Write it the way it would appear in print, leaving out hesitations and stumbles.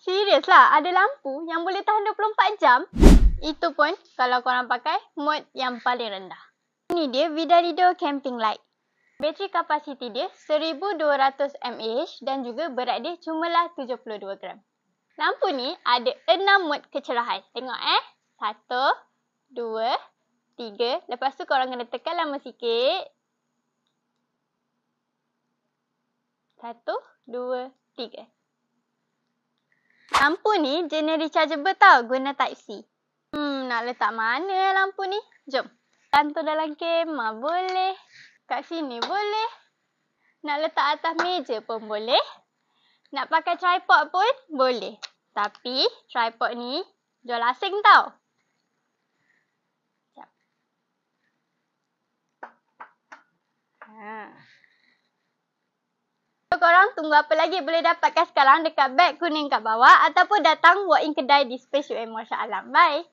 Serius lah, ada lampu yang boleh tahan 24 jam? Itu pun kalau korang pakai mode yang paling rendah. Ini dia Vidarido Camping Light. Bateri kapasiti dia 1200 mAh dan juga berat dia cumalah 72 gram. Lampu ni ada 6 mode kecerahan. Tengok 1, 2, 3. Lepas tu korang kena tekan lama sikit. 1, 2, 3. Lampu ni jenis rechargeable tau, guna Type-C. Nak letak mana lampu ni? Jom. Gantung dalam kemah boleh. Kat sini boleh. Nak letak atas meja pun boleh. Nak pakai tripod pun boleh. Tapi tripod ni jual asing tau. Sekejap. So, korang tunggu apa lagi? Boleh dapatkan sekarang dekat beg kuning kat bawah ataupun datang walk in kedai di Space UM Mall Shah Alam. Bye.